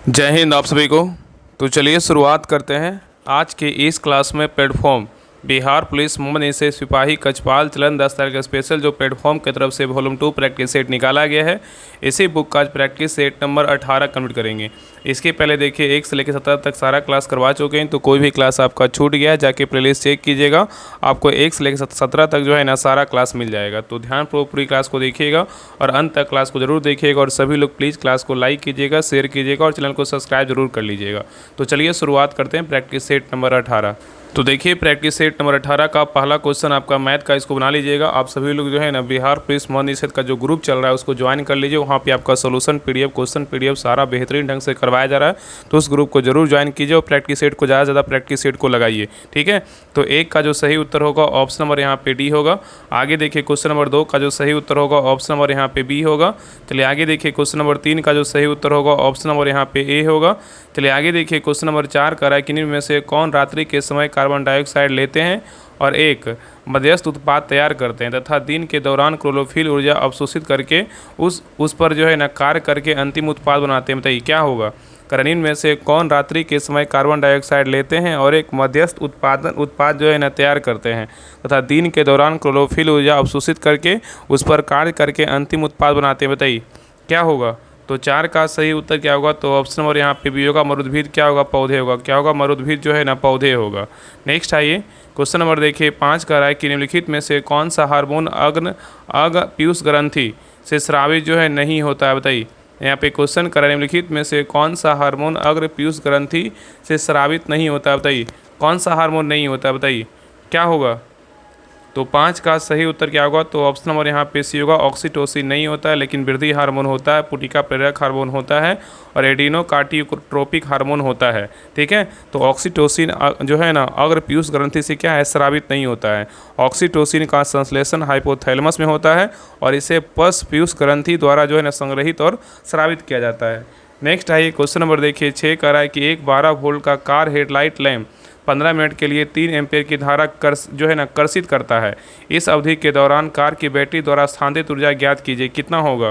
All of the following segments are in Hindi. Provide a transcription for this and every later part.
जय हिंद आप सभी को। तो चलिए शुरुआत करते हैं। आज के इस क्लास में प्लेटफॉर्म बिहार पुलिस मोहम्मद से सिपाही कचपाल चलन 10 तारीख का स्पेशल जो प्लेटफॉर्म की तरफ से वॉल्यूम 2 प्रैक्टिस सेट निकाला गया है, इसी बुक का आज प्रैक्टिस सेट नंबर 18 कंप्लीट करेंगे। इसके पहले देखिए 1 से लेकर 17 तक सारा क्लास करवा चुके हैं, तो कोई भी क्लास आपका छूट गया है जाके प्लेलिस्ट चेक कीजिएगा। आपको 1 से लेकर 17 तक जो है ना सारा क्लास मिल जाएगा। तो ध्यानपूर्वक पूरी क्लास को देखिएगा और अंत तक क्लास को जरूर देखिएगा। और सभी लोग प्लीज़ क्लास को लाइक कीजिएगा, शेयर कीजिएगा और चैनल को सब्सक्राइब जरूर कर लीजिएगा। तो चलिए शुरुआत करते हैं प्रैक्टिस सेट नंबर 18। तो देखिए प्रैक्टिस सेट नंबर 18 का पहला क्वेश्चन आपका मैथ का, इसको बना लीजिएगा। आप सभी लोग जो है ना बिहार पुलिस मोहनियत का जो ग्रुप चल रहा है उसको ज्वाइन कर लीजिए। वहाँ पे आपका सोल्यूशन पीडीएफ, क्वेश्चन पीडीएफ सारा बेहतरीन ढंग से करवाया जा रहा है, तो उस ग्रुप को जरूर ज्वाइन कीजिए और प्रैक्टिस सेट को ज़्यादा से ज़्यादा प्रैक्टिस सेट को लगाइए, ठीक है। तो 1 का जो सही उत्तर होगा ऑप्शन नंबर यहाँ पे डी होगा। आगे देखिए क्वेश्चन नंबर 2 का जो सही उत्तर होगा ऑप्शन नंबर यहाँ पे बी होगा। चलिए आगे देखिए क्वेश्चन नंबर 3 का जो सही उत्तर होगा ऑप्शन नंबर यहाँ पे ए होगा। चलिए आगे देखिए क्वेश्चन नंबर 4 का है कि निम्न में से कौन रात्रि के समय कार्बन डाइऑक्साइड लेते हैं और एक मध्यस्थ उत्पाद तैयार करते हैं तथा दिन के दौरान क्लोरोफिल ऊर्जा अवशोषित करके उस पर जो है ना कार्य करके अंतिम उत्पाद बनाते हैं। बताइए क्या होगा। निम्न में से कौन रात्रि के समय कार्बन डाइऑक्साइड लेते हैं और एक मध्यस्थ उत्पाद जो है ना तैयार करते हैं तथा दिन के दौरान क्लोरोफिल ऊर्जा अवशोषित करके उस पर कार्य करके अंतिम उत्पाद बनाते हैं। बताइए क्या होगा। तो 4 का सही उत्तर क्या होगा। तो ऑप्शन नंबर यहाँ पे बी होगा, मरुद्भिद क्या होगा, पौधे होगा। क्या होगा, मरुद्भिद जो है ना पौधे होगा। नेक्स्ट आइए क्वेश्चन नंबर देखिए 5 का है कि निम्नलिखित में से कौन सा हार्मोन अग पीयूष ग्रंथि से स्रावित जो है नहीं होता है। बताइए यहाँ पे क्वेश्चन करा निम्नलिखित में से कौन सा हार्मोन अग्र पीयूष ग्रंथि से स्रावित नहीं होता है। बताइए कौन सा हार्मोन नहीं होता है, बताइए क्या होगा। तो 5 का सही उत्तर क्या होगा। तो ऑप्शन नंबर यहाँ पे सी होगा, ऑक्सीटोसिन नहीं होता है लेकिन वृद्धि हार्मोन होता है, पुटिका प्रेरक हार्मोन होता है और एडिनोकार्टियोट्रोपिक हार्मोन होता है, ठीक है। तो ऑक्सीटोसिन जो है ना अग्र पीयूष ग्रंथि से क्या है, स्रावित नहीं होता है। ऑक्सीटोसिन का संश्लेषण हाइपोथैलेमस में होता है और इसे पश पीयूष ग्रंथि द्वारा जो है ना संग्रहित और स्रावित किया जाता है। नेक्स्ट आइए क्वेश्चन नंबर देखिए 6 का है कि एक 12 वोल्ट का कार हेडलाइट लैम्प 15 मिनट के लिए 3 एम्पीयर की धारा जो है ना कर्षित करता है। इस अवधि के दौरान कार की बैटरी द्वारा स्थानांतरित ऊर्जा ज्ञात कीजिए कितना होगा।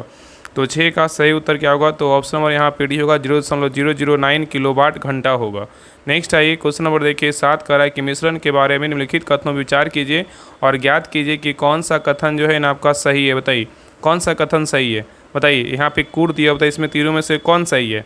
तो 6 का सही उत्तर क्या होगा। तो ऑप्शन नंबर यहाँ पे डी होगा, 0.009 किलोवाट घंटा होगा। नेक्स्ट आइए क्वेश्चन नंबर देखिए 7 का है कि मिश्रण के बारे में निम्नलिखित कथनों विचार कीजिए और ज्ञात कीजिए कि कौन सा कथन जो है ना आपका सही है। बताइए कौन सा कथन सही है। बताइए यहाँ पे कूड़ दिया, बताइए इसमें तीनों में से कौन सही है।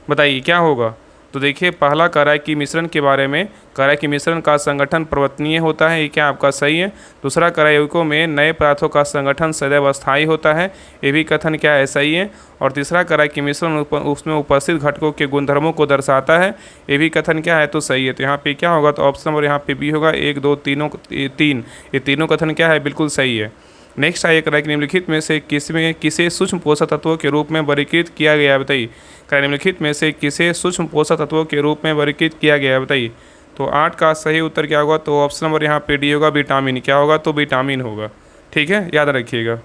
बताइए क्या होगा। तो देखिए पहला कह रहा है कि मिश्रण के बारे में कह रहा है कि मिश्रण का संगठन परिवर्तनीय होता है, ये क्या आपका सही है। दूसरा कह रहा है यौगिकों में नए पदार्थों का संगठन सदैव अस्थायी होता है, ये भी कथन क्या है, सही है। और तीसरा कह रहा है कि मिश्रण उसमें उपस्थित घटकों के गुणधर्मों को दर्शाता है, ये भी कथन क्या है, तो सही है। तो यहाँ पे क्या होगा। तो ऑप्शन नंबर यहाँ पे बी होगा, 1 2 3 ये तीनों कथन क्या है, बिल्कुल सही है। नेक्स्ट आइए करा कि निम्नलिखित में से किसे सूक्ष्म पोषक तत्वों के रूप में वर्गीकृत किया गया है। बताइए निम्नलिखित में से किसे सूक्ष्म पोषक तत्वों के रूप में वर्गीकृत किया गया है। बताइए। तो 8 का सही उत्तर क्या होगा। तो ऑप्शन नंबर यहाँ पे डी होगा, विटामिन। क्या होगा, तो विटामिन होगा, ठीक है, याद रखिएगा।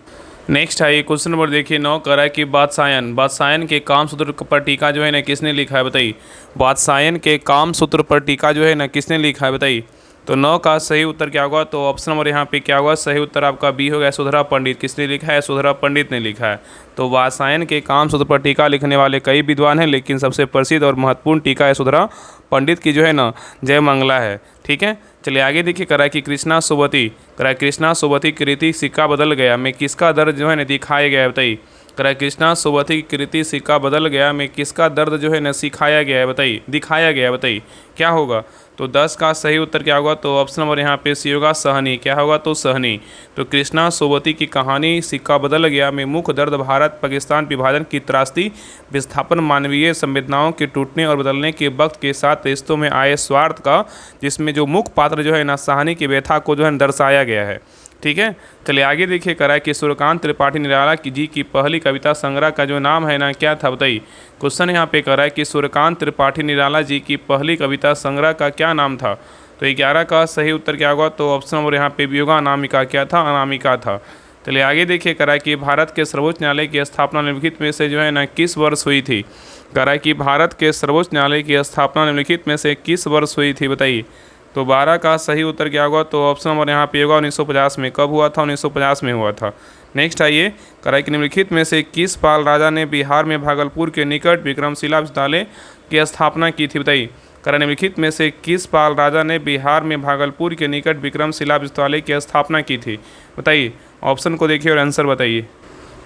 नेक्स्ट आइए क्वेश्चन नंबर देखिए 9 कर रहा है कि बादशायन के काम सूत्र पर टीका जो है ना किसने लिखा है। बताइए बादशायन के काम सूत्र पर टीका जो है ना किसने लिखा है। बताइए। तो 9 का सही उत्तर क्या होगा। तो ऑप्शन नंबर यहाँ पे क्या होगा, सही उत्तर आपका बी होगा, यशोधरा पंडित। किसने लिखा है, यशोधरा पंडित ने लिखा है। तो वात्सायन के काम सूत्र पर टीका लिखने वाले कई विद्वान हैं, लेकिन सबसे प्रसिद्ध और महत्वपूर्ण टीका यशोधरा पंडित की जो है ना जय मंगला है, ठीक है। चलिए आगे देखिए करा कि कृष्णा सोबती की रीति सिक्का बदल गया में किसका दर्द जो है ना दिखाया गया है। बताइए करा कृष्णा सोबती की रीति सिक्का बदल गया में किसका दर्द जो है ना सिखाया गया है। बताइए दिखाया गया है। बताइए क्या होगा। तो 10 का सही उत्तर क्या होगा। तो ऑप्शन नंबर यहाँ पे सी होगा, सहनी। क्या होगा, तो सहनी। तो कृष्णा सोबती की कहानी सिक्का बदल गया में मुख्य दर्द भारत पाकिस्तान विभाजन की त्रासदी, विस्थापन, मानवीय संवेदनाओं के टूटने और बदलने के वक्त के साथ रिश्तों में आए स्वार्थ का, जिसमें जो मुख्य पात्र जो है ना सहनी की व्यथा को जो है दर्शाया गया है, ठीक है। चलिए आगे देखिए करा कि सूर्यकांत त्रिपाठी निराला जी की पहली कविता संग्रह का जो नाम है ना क्या था। बताइए क्वेश्चन यहाँ पे करा है कि सूर्यकांत त्रिपाठी निराला जी की पहली कविता संग्रह का क्या नाम था। तो 11 का सही उत्तर क्या होगा। तो ऑप्शन नंबर यहाँ पे भी होगा, अनामिका। क्या था, अनामिका था। चलिए आगे देखिए करा कि भारत के सर्वोच्च न्यायालय की स्थापना निम्नलिखित में से जो है ना किस वर्ष हुई थी। करा कि भारत के सर्वोच्च न्यायालय की स्थापना निम्नलिखित में से किस वर्ष हुई थी। बताइए। तो 12 का सही उत्तर क्या होगा। तो ऑप्शन नंबर यहाँ पे होगा 1950 में। कब हुआ था, 1950 में हुआ था। नेक्स्ट आइए, कराई कि निम्नलिखित में से किस पाल राजा ने बिहार में भागलपुर के निकट विक्रमशिला विश्वविद्यालय की स्थापना की थी, बताइए। कराई निम्नलिखित में से किस पाल राजा ने बिहार में भागलपुर के निकट विक्रमशिला विश्वविद्यालय की स्थापना की थी, बताइए। ऑप्शन को देखिए और आंसर बताइए।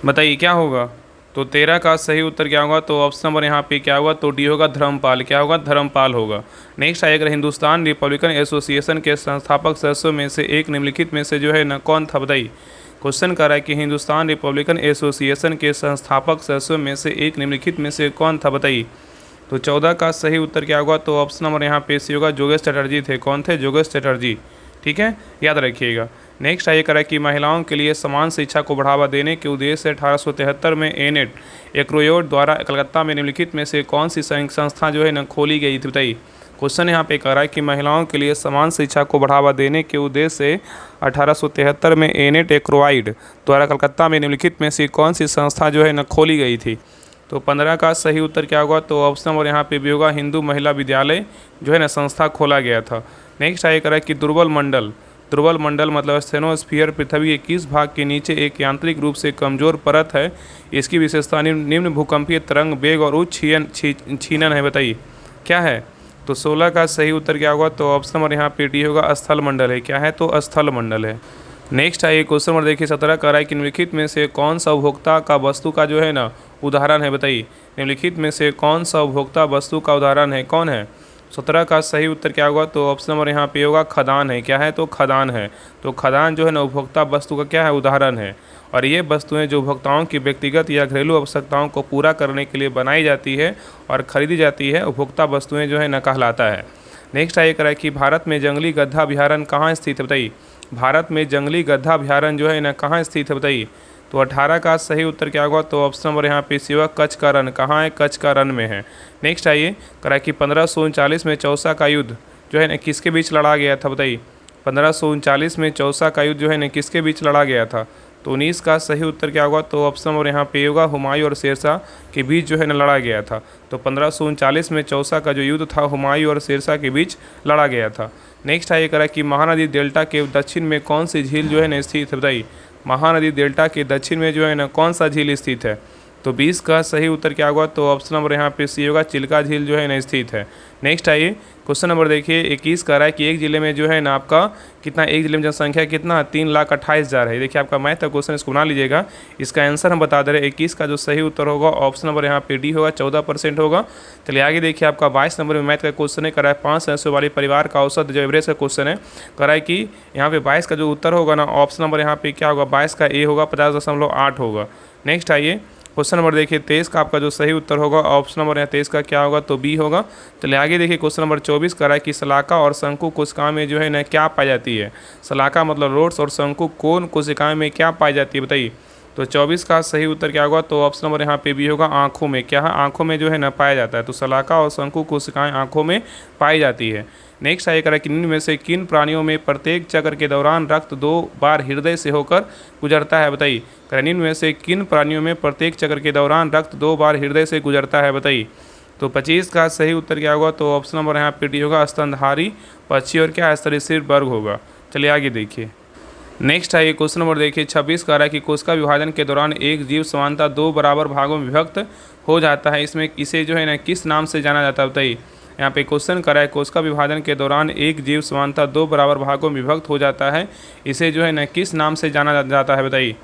बताइए क्या होगा। तो 13 का सही उत्तर क्या होगा, तो ऑप्शन नंबर यहाँ पे क्या होगा, तो डी होगा, धर्मपाल। क्या होगा, धर्मपाल होगा। नेक्स्ट आएगा, हिंदुस्तान रिपब्लिकन एसोसिएशन के संस्थापक सदस्यों में से एक निम्नलिखित में से जो है ना कौन था, बताइए। क्वेश्चन कर रहा है कि हिंदुस्तान रिपब्लिकन एसोसिएशन के संस्थापक सदस्यों में से एक निम्नलिखित में से कौन था, बताइए। तो 14 का सही उत्तर क्या होगा, तो ऑप्शन नंबर यहाँ पे सी होगा, जोगेश चटर्जी थे। कौन थे, जोगेश चटर्जी। ठीक है, याद रखिएगा। नेक्स्ट आइए करा कि महिलाओं के लिए समान शिक्षा को बढ़ावा देने के उद्देश्य से 1873 में एनेट एक्रोयोड द्वारा कलकत्ता में निम्नलिखित में से कौन सी संस्था जो है ना खोली गई थी, बताइए। क्वेश्चन यहाँ पे कह रहा है कि महिलाओं के लिए समान शिक्षा को बढ़ावा देने के उद्देश्य से 1873 में एनेट एक्रोइड द्वारा कलकत्ता में निम्नलिखित में से कौन सी संस्था जो है ना खोली गई थी। तो 15 का सही उत्तर क्या होगा, तो ऑप्शन नंबर यहाँ पे भी होगा, हिंदू महिला विद्यालय जो है ना संस्था खोला गया था। नेक्स्ट आइए करा कि दुर्बल मंडल मतलब स्टेनोस्फीयर पृथ्वी के किस भाग के नीचे एक यांत्रिक रूप से कमजोर परत है। इसकी विशेषता निम्न भूकंपीय तरंग वेग और उच्च छीनन है, बताइए क्या है। तो 16 का सही उत्तर क्या होगा, तो ऑप्शन नंबर यहाँ पे डी होगा, स्थल मंडल है। क्या है, तो स्थल मंडल है। नेक्स्ट आइए क्वेश्चन नंबर देखिए 17 का है कि निम्नलिखित में से कौन सा उपभोक्ता का वस्तु का जो है ना उदाहरण है, बताइए। निम्नलिखित में से कौन सा उपभोक्ता वस्तु का उदाहरण है, कौन है। 17 का सही उत्तर क्या होगा, तो ऑप्शन नंबर यहाँ पे होगा, खदान है। क्या है, तो खदान है। तो खदान जो है ना उपभोक्ता वस्तु का क्या है, उदाहरण है। और ये वस्तुएं जो उपभोक्ताओं की व्यक्तिगत या घरेलू आवश्यकताओं को पूरा करने के लिए बनाई जाती है और खरीदी जाती है, उपभोक्ता वस्तुएं जो है ना कहलाता है। नेक्स्ट आइए करा कि भारत में जंगली गड्ढा अभ्यारण्य कहाँ स्थित है, बताइए। भारत में जंगली गड्ढा अभ्यारण्य जो है ना कहाँ स्थित है, बताइए। तो 18 का सही उत्तर क्या होगा, तो ऑप्शन नंबर यहाँ पे सी होगा, कच्छ का रण। कहाँ है, कच्छ का रण में है। नेक्स्ट आइए करा कि 1539 में चौसा का युद्ध जो है ना किसके बीच लड़ा गया था, बताइए। 1539 में चौसा का युद्ध जो है ना किसके बीच लड़ा गया था। तो 19 का सही उत्तर क्या होगा, तो ऑप्शन नंबर यहाँ पे होगा, हुमायूं और शेरशाह के बीच जो है ना लड़ा गया था। तो 1539 में चौसा का जो युद्ध था हुमायूं और शेरशाह के बीच लड़ा गया था। नेक्स्ट आइए करा कि महानदी डेल्टा के दक्षिण में कौन सी झील जो है ना स्थित है, बताइए। महानदी डेल्टा के दक्षिण में जो है ना कौन सा झील स्थित है। तो 20 का सही उत्तर क्या होगा, तो ऑप्शन नंबर यहाँ पे सी होगा, चिल्का झील जो है ना स्थित है। नेक्स्ट आइए क्वेश्चन नंबर देखिए 21 का रहा है कि एक जिले में जो है ना आपका कितना, एक जिले में जनसंख्या कितना, 3,28,000 है। देखिए आपका मैथ का क्वेश्चन, इसको बना लीजिएगा। इसका आंसर हम बता दे रहे हैं। 21 का जो सही उत्तर होगा ऑप्शन नंबर यहाँ पे डी होगा, 14% होगा। चलिए आगे देखिए, आपका 22 नंबर में मैथ का क्वेश्चन है, करा है 5 सदस्यों वाले परिवार का औसत जो एवरेज का क्वेश्चन है। करा है कि यहाँ पे 22 का जो उत्तर होगा ना, ऑप्शन नंबर यहाँ पे क्या होगा, 22 का ए होगा, 50.8 होगा। नेक्स्ट आइए क्वेश्चन नंबर देखिए 23 का आपका जो सही उत्तर होगा ऑप्शन नंबर यहाँ 23 का क्या होगा, तो बी होगा। चलिए आगे देखिए क्वेश्चन नंबर 24 का रहा है कि शलाका और शंकु कोशिकाओं में जो है ना क्या पाई जाती है। शलाका मतलब रोड्स और शंकु कोन कोशिकाओं में क्या पाई जाती है, बताइए। तो 24 का सही उत्तर क्या होगा, तो ऑप्शन नंबर यहाँ पे भी होगा, आँखों में। क्या है, आँखों में जो है ना पाया जाता है। तो शलाका और शंकु कोशिकाएं आँखों में पाई जाती है। नेक्स्ट आइए करें कि निम्न में से किन प्राणियों में प्रत्येक चक्र के दौरान रक्त 2 बार हृदय से होकर गुजरता है, बताइए। निम्न में से किन प्राणियों में प्रत्येक चक्र के दौरान रक्त 2 बार हृदय से गुजरता है, बताइए। तो 25 का सही उत्तर क्या होगा, तो ऑप्शन नंबर यहाँ पे डी होगा, स्तनधारी पक्षी और क्या सरीसृप वर्ग होगा। चलिए आगे देखिए। नेक्स्ट आइए क्वेश्चन नंबर देखिए 26 का रहा है कि कोशिका विभाजन के दौरान एक जीव समानता 2 बराबर भागों में विभक्त हो जाता है। इसमें इसे जो है ना किस नाम से जाना जाता है, बताइए। यहाँ पे क्वेश्चन करा है कोशिका विभाजन के दौरान एक जीव समानता 2 बराबर भागों में विभक्त हो जाता है, इसे जो है ना किस नाम से जाना जाता है, बताइए।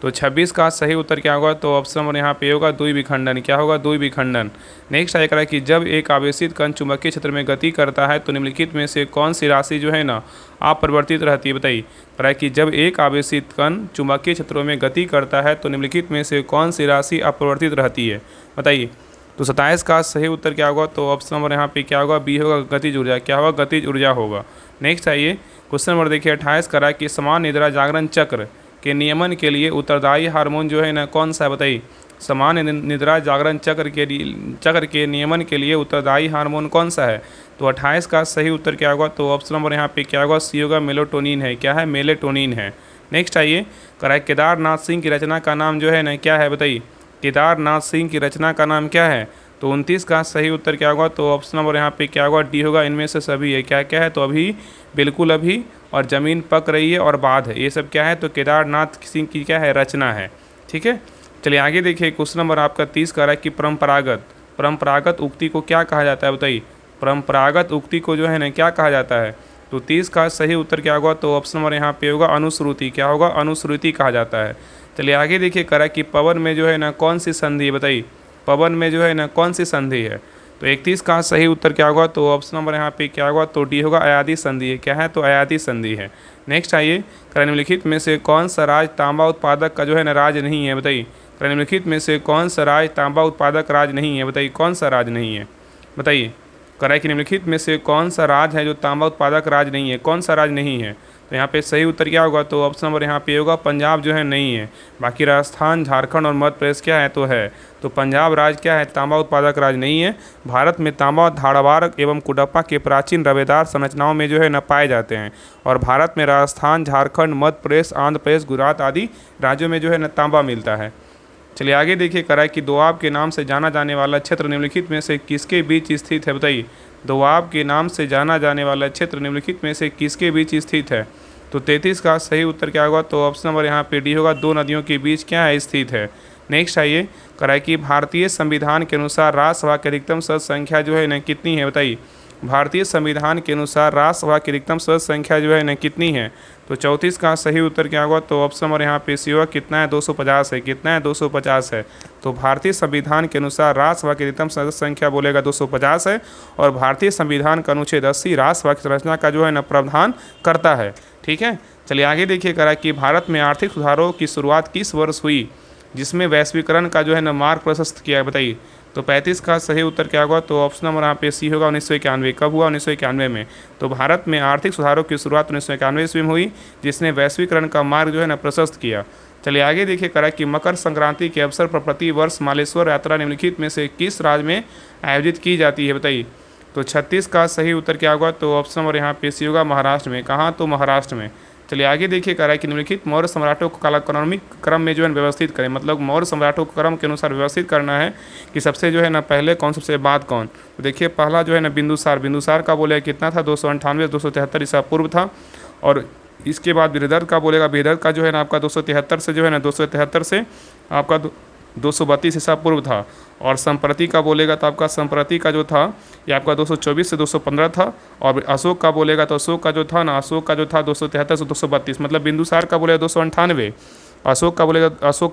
तो 26 का सही उत्तर क्या होगा, तो ऑप्शन नंबर यहाँ पे होगा द्विविखंडन। क्या होगा, द्विविखंडन। नेक्स्ट आया करा कि जब एक आवेशित कण चुंबकीय क्षेत्र में गति करता है तो निम्नलिखित में से कौन सी राशि जो है ना अपरिवर्तित रहती है, बताइए। करा कि जब एक आवेशित कण चुंबकीय क्षेत्रों में गति करता है तो निम्नलिखित में से कौन सी राशि अपरिवर्तित रहती है, बताइए। तो 27 का सही उत्तर क्या होगा, तो ऑप्शन नंबर यहाँ पे क्या होगा, बी होगा, गतिज ऊर्जा। क्या होगा, गतिज ऊर्जा होगा। नेक्स्ट आइए क्वेश्चन नंबर देखिए 28 करा कि समान निद्रा जागरण चक्र के नियमन के लिए उत्तरदायी हार्मोन जो है ना कौन सा है, बताइए। समान निद्रा जागरण चक्र के नियमन के लिए उत्तरदायी हार्मोन कौन सा है। तो 28 का सही उत्तर क्या होगा, तो ऑप्शन नंबर यहाँ पे क्या होगा, सी होगा, मेलेटोनिन है। क्या है, मेलेटोनिन है। नेक्स्ट आइए करा केदारनाथ सिंह की रचना का नाम जो है ना क्या है, बताइए। केदारनाथ सिंह की रचना का नाम क्या है। तो 29 का सही उत्तर क्या होगा, तो ऑप्शन नंबर यहाँ पे क्या होगा, डी होगा, इनमें से सभी है। क्या क्या है, तो अभी, बिल्कुल अभी और ज़मीन पक रही है और बाध है। ये सब क्या है? तो केदारनाथ किसी की क्या है? रचना है। ठीक है, चलिए आगे देखिए। क्वेश्चन नंबर आपका 30 का रहा है कि परंपरागत उक्ति को क्या कहा जाता है? बताइए, परंपरागत उक्ति को जो है ना क्या कहा जाता है? तो 30 का सही उत्तर क्या होगा? तो ऑप्शन नंबर यहाँ पे होगा अनुश्रुति। क्या होगा? अनुश्रुति कहा जाता है। चलिए आगे देखिए, करा कि पवन में जो है ना कौन सी संधि है? बताइए, पवन में जो है ना कौन सी संधि है? तो 31 का सही उत्तर क्या होगा? तो ऑप्शन नंबर यहाँ पे क्या होगा? तो डी होगा, अयादी संधि है। क्या है? तो अयादी संधि है। नेक्स्ट आइए, निम्नलिखित में से कौन सा राज्य तांबा उत्पादक का जो है ना राज्य नहीं है? बताइए, निम्नलिखित में से कौन सा राज्य तांबा उत्पादक राज्य नहीं है? बताइए, कौन सा राज्य नहीं है? बताइए, कराए कि निम्नलिखित में से कौन सा राज्य है जो तांबा उत्पादक राज्य नहीं है? कौन सा राज्य नहीं है? तो यहाँ पे सही उत्तर क्या होगा? तो ऑप्शन नंबर यहाँ पे होगा पंजाब जो है नहीं है। बाकी राजस्थान, झारखंड और मध्य प्रदेश क्या है? तो है। तो पंजाब राज्य क्या है? तांबा उत्पादक राज्य नहीं है। भारत में तांबा धारवाड़ एवं कुडप्पा के प्राचीन रवेदार संरचनाओं में जो है न पाए जाते हैं। और भारत में राजस्थान, झारखंड, मध्य प्रदेश, आंध्र प्रदेश, गुजरात आदि राज्यों में जो है न तांबा मिलता है। चलिए आगे देखिए, कराए कि दोआब के नाम से जाना जाने वाला क्षेत्र निम्नलिखित में से किसके बीच स्थित है? बताइए, दोआब के नाम से जाना जाने वाला क्षेत्र निम्नलिखित में से किसके बीच स्थित है? तो 33 का सही उत्तर क्या होगा? तो ऑप्शन नंबर यहाँ पे डी होगा, दो नदियों के बीच क्या है? स्थित है। नेक्स्ट आइए, कराए कि भारतीय संविधान के अनुसार राज्यसभा की अधिकतम सदस्य संख्या जो है न कितनी है? बताइए, भारतीय संविधान के अनुसार राज्यसभा की अधिकतम सदस्य संख्या जो है न कितनी है? तो 34 का सही उत्तर क्या होगा? तो ऑप्शन नंबर यहाँ पे सी होगा, कितना है? 250 है। कितना है? 250 है। तो भारतीय संविधान के अनुसार राज्यसभा की अधिकतम सदस्य संख्या बोलेगा 250 है। और भारतीय संविधान का अनुच्छेद 80 राज्यसभा की संरचना का जो है न प्रावधान करता है। ठीक है, चलिए आगे देखिए, करा कि भारत में आर्थिक सुधारों की शुरुआत किस वर्ष हुई जिसमें वैश्वीकरण का जो है न मार्ग प्रशस्त किया है? बताइए, तो 35 का सही उत्तर क्या होगा? तो ऑप्शन नंबर यहाँ पे सी होगा, 1991। कब हुआ? 1991 में। तो भारत में आर्थिक सुधारों की शुरुआत 1991 ईस्वी में हुई, जिसने वैश्वीकरण का मार्ग जो है ना प्रशस्त किया। चलिए आगे देखिए, करा कि मकर संक्रांति के अवसर पर प्रति वर्ष मालेश्वर यात्रा निम्नलिखित में से किस राज्य में आयोजित की जाती है? बताइए, तो 36 का सही उत्तर क्या होगा? तो ऑप्शन नंबर यहाँ पे सी होगा, महाराष्ट्र में। कहाँ? तो महाराष्ट्र में। चलिए आगे देखिए, कह रहा है कि निम्नलिखित मौर्य सम्राटों को कालाक्रमिक क्रम में जो है व्यवस्थित करें। मतलब मौर्य सम्राटों को क्रम के अनुसार व्यवस्थित करना है कि सबसे जो है ना पहले कौन, सबसे बाद कौन। तो देखिए, पहला जो है ना बिंदुसार का बोलेगा कितना था? 298 273 ईसा पूर्व था। और इसके बाद बृहदर्थ का बोलेगा, बृहदर्थ का जो है ना आपका 273 से जो है ना 273 से आपका 232 ईसा पूर्व था। और संप्रति का बोलेगा तो आपका संप्रति का जो था ये आपका 224 से 215 था। और अशोक का बोलेगा तो अशोक का जो था ना, अशोक का जो था 273 से 232। मतलब बिंदुसार का बोलेगा 298, अशोक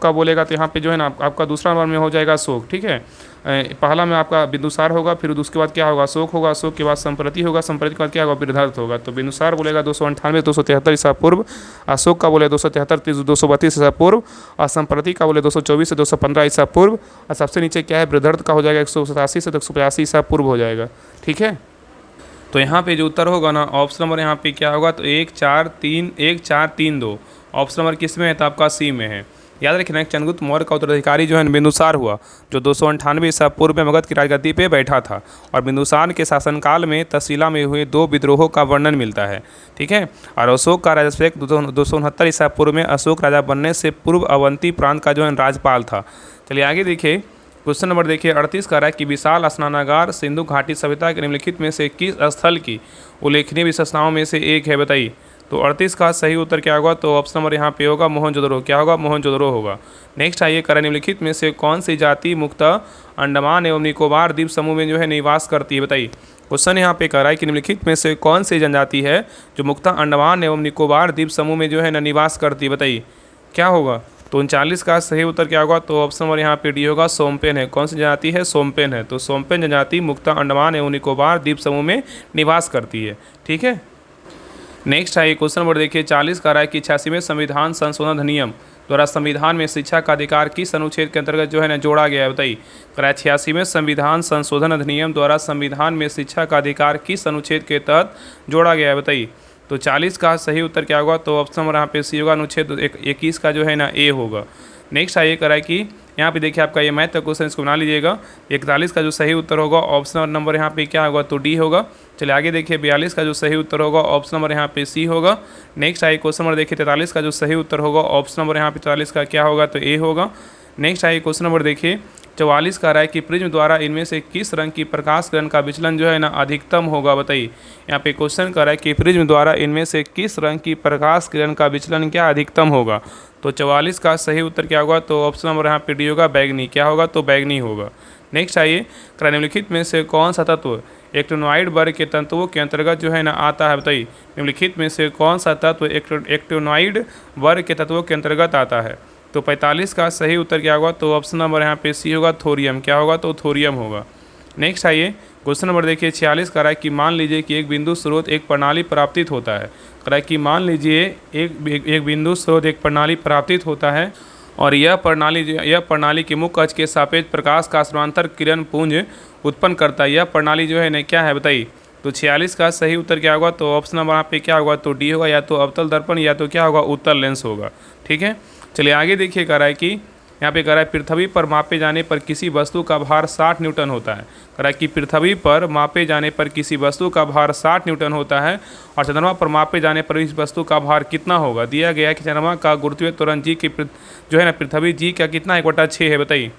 का बोलेगा तो यहाँ पे जो है ना आपका दूसरा नंबर में हो जाएगा अशोक। ठीक है, पहला में आपका बिंदुसार होगा, फिर उसके बाद क्या होगा? अशोक होगा, अशोक के बाद संप्रति होगा, संप्रति के बाद क्या होगा? बृहदर्थ होगा। तो बिंदुसार बोलेगा 298 273 ईसा पूर्व, अशोक का बोले 273 232 ईसा पूर्व, और संप्रति का बोले 224 से 215 ईसा पूर्व, और सबसे नीचे क्या है? बृहदर्थ का हो जाएगा 187 से 185 ईसा पूर्व हो जाएगा। ठीक है, तो यहाँ पे जो उत्तर होगा ना, ऑप्शन नंबर यहाँ पे क्या होगा? तो 1 4 3 2। ऑप्शन नंबर किस में है? तो आपका सी में है। याद रखना, चंद्रगुप्त मौर्य का उत्तराधिकारी जो है बिंदुसार हुआ, जो 298 ईसा पूर्व में मगध की राजगद्दी पे बैठा था। और बिंदुसार के शासनकाल में तहसीला में हुए 2 विद्रोहों का वर्णन मिलता है। ठीक है, और अशोक का राजाभिषेक 269 ईसा पूर्व में अशोक राजा बनने से पूर्व अवंती प्रांत का जो है राज्यपाल था। चलिए आगे देखिए, क्वेश्चन नंबर देखिए 38 का रहा है कि विशाल स्नानागार सिंधु घाटी सभ्यता के निम्नलिखित में से किस स्थल की उल्लेखनीय विशेषताओं में से एक है? बताइए, तो 38 का सही उत्तर क्या होगा? तो ऑप्शन नंबर यहाँ पे होगा मोहनजोदड़ो। क्या होगा? मोहनजोदड़ो होगा। नेक्स्ट आइए, करें निम्नलिखित में से कौन सी जाति मुख्यतः अंडमान एवं निकोबार द्वीप समूह में जो है निवास करती है? बताइए, क्वेश्चन यहाँ पे कर रहा है कि निम्नलिखित में से कौन सी जनजाति है जो मुख्यतः अंडमान एवं निकोबार द्वीप समूह में जो है ना निवास करती है? बताइए, क्या होगा? तो 39 का सही उत्तर क्या होगा? तो ऑप्शन नंबर यहाँ पे डी होगा, सोमपेन है। कौन सी जनजाति है? सोमपेन है। तो सोमपेन जनजाति मुख्यतः अंडमान एवं निकोबार द्वीप समूह में निवास करती है। ठीक है, नेक्स्ट है क्वेश्चन नंबर देखिए 40 का रहा है कि 86वें संविधान संशोधन अधिनियम द्वारा संविधान में शिक्षा का अधिकार किस अनुच्छेद के अंतर्गत जो है ना जोड़ा गया है? बताइए, कराया 86वें संविधान संशोधन अधिनियम द्वारा संविधान में शिक्षा का अधिकार किस अनुच्छेद के तहत जोड़ा गया है? बताइए, तो 40 का सही उत्तर क्या होगा? तो ऑप्शन नंबर यहाँ पे सी होगा, अनुच्छेद 21 का जो है ना ए होगा। नेक्स्ट आइए करा कि यहाँ पे देखिए आपका ये मैथ का क्वेश्चन, इसको बना लीजिएगा। 41 का जो सही उत्तर होगा ऑप्शन नंबर यहाँ पे क्या होगा? तो डी होगा। चलिए आगे देखिए 42 का जो सही उत्तर होगा ऑप्शन नंबर यहाँ पे सी होगा। नेक्स्ट आइए क्वेश्चन नंबर देखिए 43 का जो सही उत्तर होगा ऑप्शन नंबर यहाँ पे 43 का क्या होगा? तो ए होगा। नेक्स्ट आइए क्वेश्चन नंबर देखिए 44 का रहा है कि प्रिज्म द्वारा इनमें से किस रंग की प्रकाश किरण का विचलन जो है ना अधिकतम होगा, बताइए। यहाँ पे क्वेश्चन कर रहा है कि प्रिज्म द्वारा इनमें से किस रंग की प्रकाश किरण का विचलन क्या अधिकतम होगा। तो 44 का सही उत्तर क्या होगा, तो ऑप्शन नंबर यहाँ पे डी होगा, बैगनी। क्या होगा, तो बैगनी होगा। नेक्स्ट आइए, निम्नलिखित में से कौन सा तत्व एक्टिनोइड वर्ग के तत्वों के अंतर्गत जो है ना आता है, बताइए। निम्नलिखित में से कौन सा तत्व एक्टिनोइड वर्ग के तत्वों के अंतर्गत आता है। तो 45 का सही उत्तर क्या होगा, तो ऑप्शन नंबर यहाँ पे सी होगा, थोरियम। क्या होगा, तो थोरियम होगा। नेक्स्ट आइए क्वेश्चन नंबर देखिए 46 का है कि मान लीजिए कि एक बिंदु स्रोत एक प्रणाली प्राप्तित होता है। कह रहा है कि मान लीजिए एक बिंदु स्रोत एक प्रणाली प्राप्तित होता है और यह प्रणाली के मुख्य अक्ष के सापेक्ष प्रकाश का समानांतर किरण पुंज उत्पन्न करता है। यह प्रणाली जो है ना क्या है, बताइए। तो 46 का सही उत्तर क्या होगा, तो ऑप्शन नंबर यहाँ पे क्या होगा, तो डी होगा, या तो अवतल दर्पण या तो क्या होगा, उत्तल लेंस होगा। ठीक है, चलिए आगे देखिए। कह रहा है कि यहाँ पे कह रहा है पृथ्वी पर मापे जाने पर किसी वस्तु का भार 60 न्यूटन होता है। कह रहा है कि पृथ्वी पर मापे जाने पर किसी वस्तु का भार 60 न्यूटन होता है और चंद्रमा पर मापे जाने पर इस वस्तु का भार कितना होगा। दिया गया है कि चंद्रमा का गुरुत्वीय त्वरण जी की जो है ना पृथ्वी जी का कितना 1/6 है, बताइए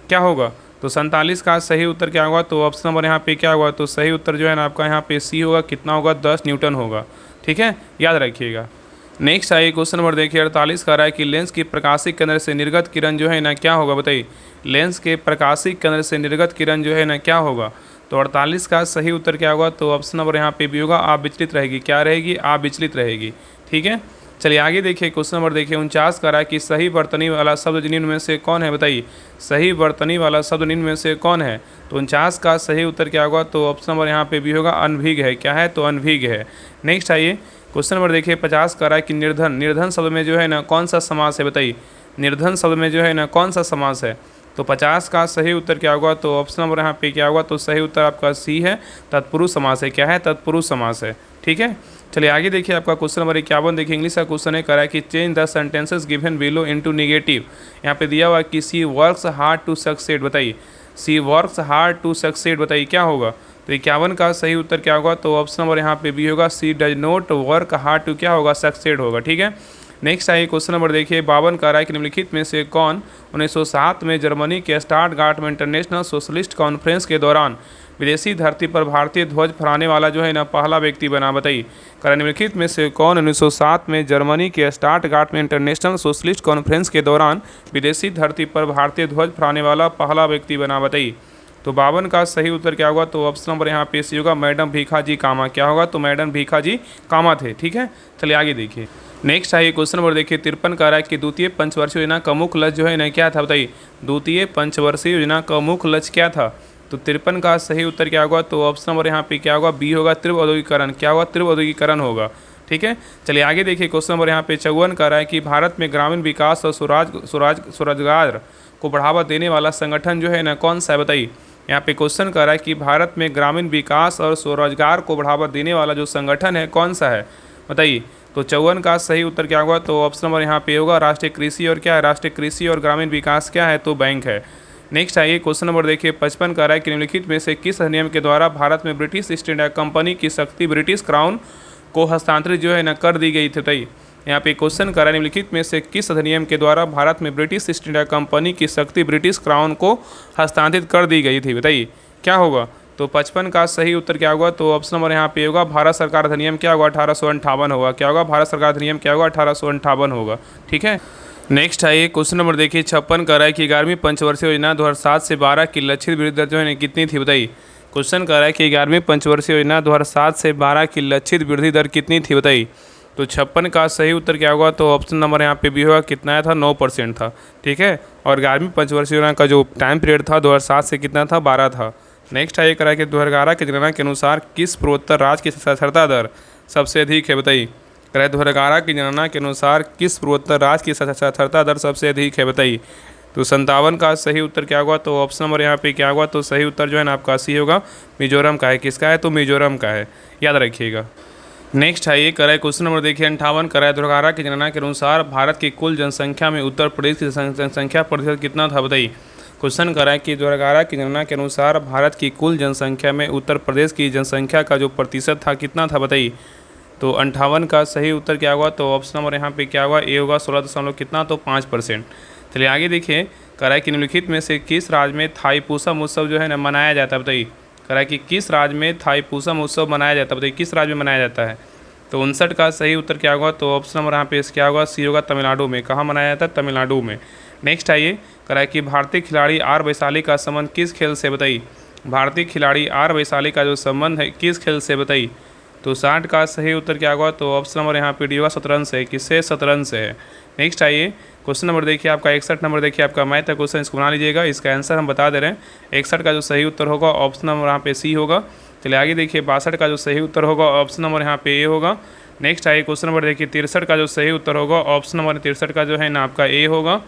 क्या होगा। तो 47 का सही उत्तर क्या होगा, तो ऑप्शन नंबर यहाँ पे क्या होगा, तो सही उत्तर जो है ना आपका यहाँ पे सी होगा। कितना होगा, 10 न्यूटन होगा। ठीक है, याद रखिएगा। नेक्स्ट आइए क्वेश्चन नंबर देखिए 48 का रहा है कि लेंस की प्रकाशिक केंद्र से निर्गत किरण जो है ना क्या होगा, बताइए। लेंस के प्रकाशिक केंद्र से निर्गत किरण जो है ना क्या होगा। तो 48 का सही उत्तर क्या होगा, तो ऑप्शन नंबर यहाँ पे भी होगा, आप विचलित रहेगी। क्या रहेगी, आप विचलित रहेगी। ठीक है, चलिए आगे देखिए। क्वेश्चन नंबर देखिए 49 का रहा है कि सही वर्तनी वाला शब्द निम्न में से कौन है, बताइए। सही वर्तनी वाला शब्द निम्न में से कौन है। तो 49 का सही उत्तर क्या होगा, तो ऑप्शन नंबर यहाँ पे भी होगा, अनभिज्ञ है। क्या है, तो अनभिज्ञ है। नेक्स्ट आइए क्वेश्चन नंबर देखिए 50 का रहा है कि निर्धन शब्द में जो है ना कौन सा समास है, बताइए। निर्धन शब्द में जो है ना कौन सा समास है। तो 50 का सही उत्तर क्या होगा, तो ऑप्शन नंबर यहाँ पे क्या होगा, तो सही उत्तर आपका सी है, तत्पुरुष समास है। क्या है, तत्पुरुष समास है। ठीक है, चलिए आगे देखिए। आपका क्वेश्चन नंबर 51 देखिए, इंग्लिश का क्वेश्चन है। करा है कि change the sentences given below into negative. यहाँ पे दिया हुआ है कि सी वर्क्स हार्ड टू सक्सेड, बताइए। सी वर्क्स हार्ड टू सक्सेड, बताइए क्या होगा। तो 51 का सही उत्तर क्या होगा, तो ऑप्शन नंबर यहाँ पे भी होगा, she does not work hard to क्या होगा, सक्सेड होगा। ठीक है, नेक्स्ट आइए क्वेश्चन नंबर देखिए 52 का रहा है कि निम्नलिखित में से कौन 1907 में जर्मनी के स्टटगार्ट में इंटरनेशनल सोशलिस्ट कॉन्फ्रेंस के दौरान विदेशी धरती पर भारतीय ध्वज फहराने वाला जो है ना पहला व्यक्ति बना, बताइए। कारण निम्नलिखित में से कौन 1907 में जर्मनी के स्टटगार्ट में इंटरनेशनल सोशलिस्ट कॉन्फ्रेंस के दौरान विदेशी धरती पर भारतीय ध्वज फहराने वाला पहला व्यक्ति बना, बताइए। तो 52 का सही उत्तर क्या होगा, तो ऑप्शन नंबर यहाँ पे सी होगा, मैडम भीखाजी कामा। क्या होगा, तो मैडम भीखाजी कामा थे। ठीक है, चलिए आगे देखिए। नेक्स्ट आइए क्वेश्चन नंबर देखिए 53 का रहा है कि द्वितीय पंचवर्षीय योजना का मुख्य लक्ष्य जो है ना क्या था, बताइए। द्वितीय पंचवर्षीय योजना का मुख्य लक्ष्य क्या था। तो 53 का सही उत्तर क्या होगा, तो ऑप्शन नंबर यहाँ पे क्या होगा, बी होगा, तीव्र औद्योगिकरण। क्या होगा, तीव्र औद्योगिकरण होगा। ठीक है, चलिए आगे देखिए। क्वेश्चन नंबर यहाँ पे 54 का रहा है कि भारत में ग्रामीण विकास और स्वरोजगार को बढ़ावा देने वाला संगठन जो है ना कौन सा है, बताइए। यहाँ पे क्वेश्चन कर रहा है कि भारत में ग्रामीण विकास और स्वरोजगार को बढ़ावा देने वाला जो संगठन है कौन सा है, बताइए। तो 54 का सही उत्तर क्या होगा, तो ऑप्शन नंबर यहाँ पे होगा, राष्ट्रीय कृषि और क्या है, राष्ट्रीय कृषि और ग्रामीण विकास क्या है, तो बैंक है। नेक्स्ट आइए क्वेश्चन नंबर देखिए 55 का रहा है कि निम्नलिखित में से किस अधिनियम के द्वारा भारत में ब्रिटिश ईस्ट इंडिया कंपनी की शक्ति ब्रिटिश क्राउन को हस्तांतरित जो है न कर दी गई थी, बताइए। यहाँ पे क्वेश्चन कर रहा है निम्नलिखित में से किस अधिनियम के द्वारा भारत में ब्रिटिश ईस्ट इंडिया कंपनी की शक्ति ब्रिटिश क्राउन को हस्तांतरित कर दी गई थी, बताइए क्या होगा। तो 55 का सही उत्तर क्या होगा, तो ऑप्शन नंबर यहाँ पे होगा, भारत सरकार अधिनियम क्या होगा, 1858 होगा। क्या होगा, भारत सरकार अधिनियम क्या होगा, 1858 होगा। ठीक है, नेक्स्ट आइए क्वेश्चन नंबर देखिए 56 का रहा है कि 11वीं पंचवर्षीय योजना 2007 से 12 की लक्षित वृद्धि दर जो है कितनी थी, बताइए। क्वेश्चन कर रहा है कि 11वीं पंचवर्षीय योजना 2007 से 12 की लक्षित वृद्धि दर कितनी थी, बताइए। तो 56 का सही उत्तर क्या होगा, तो ऑप्शन नंबर यहाँ पे भी होगा, कितना था, 9% था। ठीक है, और 11वीं पंचवर्षीय योजना का जो टाइम पीरियड था 2007 से कितना था, 12 था। नेक्स्ट आइए करा कि 2011 की जनगणना के अनुसार किस पूर्वोत्तर राज्य की साक्षरता दर सबसे अधिक है, बताइए। 2011 की जनगणना के अनुसार किस पूर्वोत्तर राज्य की साक्षरता दर सबसे अधिक है, बताइए। तो 57 का सही उत्तर क्या होगा, तो ऑप्शन नंबर यहाँ पे क्या होगा, तो सही उत्तर जो है ना आपका सी होगा, मिजोरम का है। किसका है, तो मिजोरम का है, याद रखिएगा। नेक्स्ट है ये कराए क्वेश्चन नंबर देखिए 58 कराए 2011 की जनगणना के अनुसार भारत की कुल जनसंख्या में उत्तर प्रदेश की जनसंख्या प्रतिशत कितना था, बताइए। क्वेश्चन कराए कि 2011 की जनगणना के अनुसार भारत की कुल जनसंख्या में उत्तर प्रदेश की जनसंख्या का जो प्रतिशत था कितना था, बताइए। तो 58 का सही उत्तर क्या होगा, तो ऑप्शन नंबर यहाँ पे क्या होगा, ए होगा 16 दशमलव कितना, तो 5%। चलिए आगे देखिए कह रहा है कि निम्नलिखित में से किस राज्य में थाईपुसम उत्सव जो है ना मनाया जाता है, बताइए। कह रहा है कि किस राज्य में थाईपुसम उत्सव मनाया जाता है, बताइए किस राज्य में मनाया जाता है। तो 59 का सही उत्तर क्या होगा, तो ऑप्शन नंबर यहाँ पे क्या होगा, सी होगा, तमिलनाडु में। कहाँ मनाया जाता है, तमिलनाडु में। नेक्स्ट आइए, कह रहा है कि भारतीय खिलाड़ी आर वैशाली का संबंध किस खेल से, बताइए। भारतीय खिलाड़ी आर वैशाली का जो संबंध है किस खेल से, बताइए। तो 60 का सही उत्तर क्या होगा, तो ऑप्शन नंबर यहाँ पे डी होगा, शतरंज से। किससे, शतरंज से है। नेक्स्ट आइए, क्वेश्चन नंबर देखिए आपका 61 नंबर देखिए आपका मैथ का क्वेश्चन, इसको बना लीजिएगा। इसका आंसर हम बता दे रहे हैं। 61 का जो सही उत्तर होगा ऑप्शन नंबर यहाँ पे सी होगा। चलिए आगे देखिए, 62 का जो सही उत्तर होगा ऑप्शन नंबर यहाँ पे ए होगा। नेक्स्ट आइए, क्वेश्चन नंबर देखिए 63 का जो सही उत्तर होगा ऑप्शन नंबर 63 का जो है ना आपका ए होगा।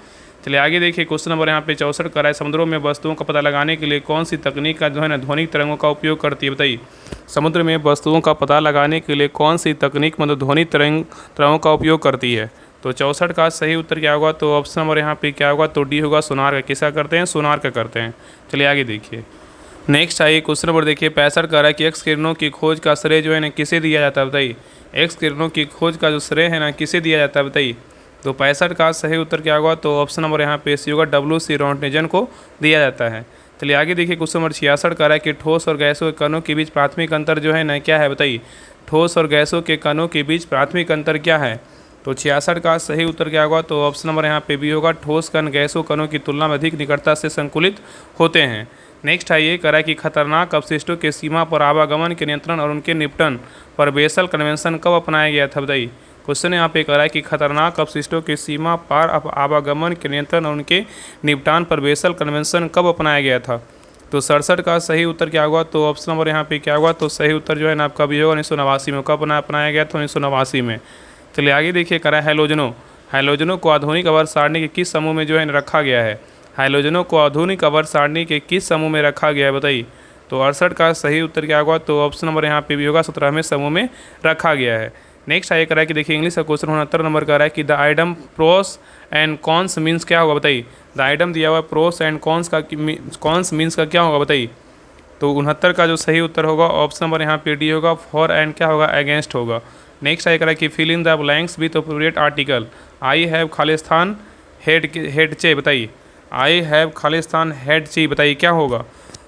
चलिए आगे देखिए, क्वेश्चन नंबर यहाँ पे 64 का है, समुद्रों में वस्तुओं का पता लगाने के लिए कौन सी तकनीक का जो है ना ध्वनिक तरंगों का उपयोग करती है, बताइए। समुद्र में वस्तुओं का पता लगाने के लिए कौन सी तकनीक मतलब ध्वनिक तरंगों का उपयोग करती है। तो 64 का सही उत्तर क्या होगा, तो ऑप्शन नंबर यहाँ पे क्या होगा, तो डी होगा, सोनार का। किसका करते हैं, सोनार का करते हैं। चलिए आगे देखिए, नेक्स्ट आइए, क्वेश्चन नंबर देखिए 65 का है कि एक्स किरणों की खोज का श्रेय जो है ना किसे दिया जाता है, बताइए। एक्स किरणों की खोज का जो श्रेय है ना किसे दिया जाता है, बताइए। तो 65 का सही उत्तर क्या होगा, तो ऑप्शन नंबर यहाँ पे सी होगा, WC रोंटनेजन को दिया जाता है। चलिए आगे देखिए, क्वेश्चन नंबर 66 का है कि ठोस और गैसों के कणों के बीच प्राथमिक अंतर जो है ना क्या है, बताइए। ठोस और गैसों के कणों के बीच प्राथमिक अंतर क्या है। तो 66 का सही उत्तर क्या होगा, तो ऑप्शन नंबर यहाँ पे भी होगा, ठोस कण गैसों कणों की तुलना में अधिक निकटता से संकुलित होते हैं। नेक्स्ट आइए, करा कि खतरनाक अपशिष्टों के सीमा पर आवागमन के नियंत्रण और उनके निपटन पर बेसल कन्वेंशन कब अपनाया गया था, बताइए। क्वेश्चन यहाँ पे करा कि खतरनाक अपशिष्टों की सीमा पर आवागमन के नियंत्रण और उनके निपटान पर बेसल कन्वेंशन कब अपनाया गया था। तो 67 का सही उत्तर क्या होगा, तो ऑप्शन नंबर यहाँ पे क्या होगा, तो सही उत्तर जो है ना आपका भी होगा 1989 में। कब अपनाया गया था, 1989 में। चलिए आगे देखिए, करा हैलोजनों को आधुनिक आवर्त सारणी के किस समूह में जो है रखा गया है। हैलोजनों को आधुनिक आवर्त सारणी के किस समूह में रखा गया है, बताइए। तो 68 का सही उत्तर क्या होगा, तो ऑप्शन नंबर यहाँ पे भी होगा, 17वें समूह में रखा गया है। नेक्स्ट आइए करा कि देखिए, इंग्लिश का क्वेश्चन 69 नंबर का है कि the item pros and cons means क्या होगा, बताइए। द आइटम दिया हुआ प्रोस एंड कॉन्स मीन्स का क्या होगा, बताइए। तो 69 का जो सही उत्तर होगा ऑप्शन नंबर यहाँ पे डी होगा, फॉर एंड क्या होगा, अगेंस्ट होगा। नेक्स्ट आइए करा कि fill in the blanks with appropriate article. I have Khalistan head चे, बताइए। आई हैव खालिस्तान हेड ची, बताइए क्या होगा।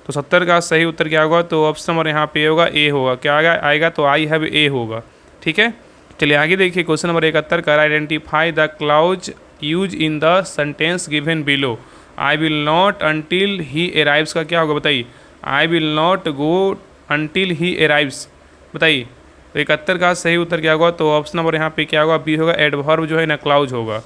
तो 70 का सही उत्तर क्या होगा, तो ऑप्शन नंबर यहाँ पे होगा ए होगा। क्या आएगा, तो आई हैव ए होगा। ठीक है, चलिए आगे देखिए, क्वेश्चन नंबर 71 का identify the clause use in the sentence given below. I will not until he arrives का क्या होगा, बताइए। I will not go until he arrives, बताइए। तो 71 का सही उत्तर क्या होगा, तो ऑप्शन नंबर यहाँ पे क्या होगा, बी होगा, एडवर्ब जो है ना क्लाउज होगा।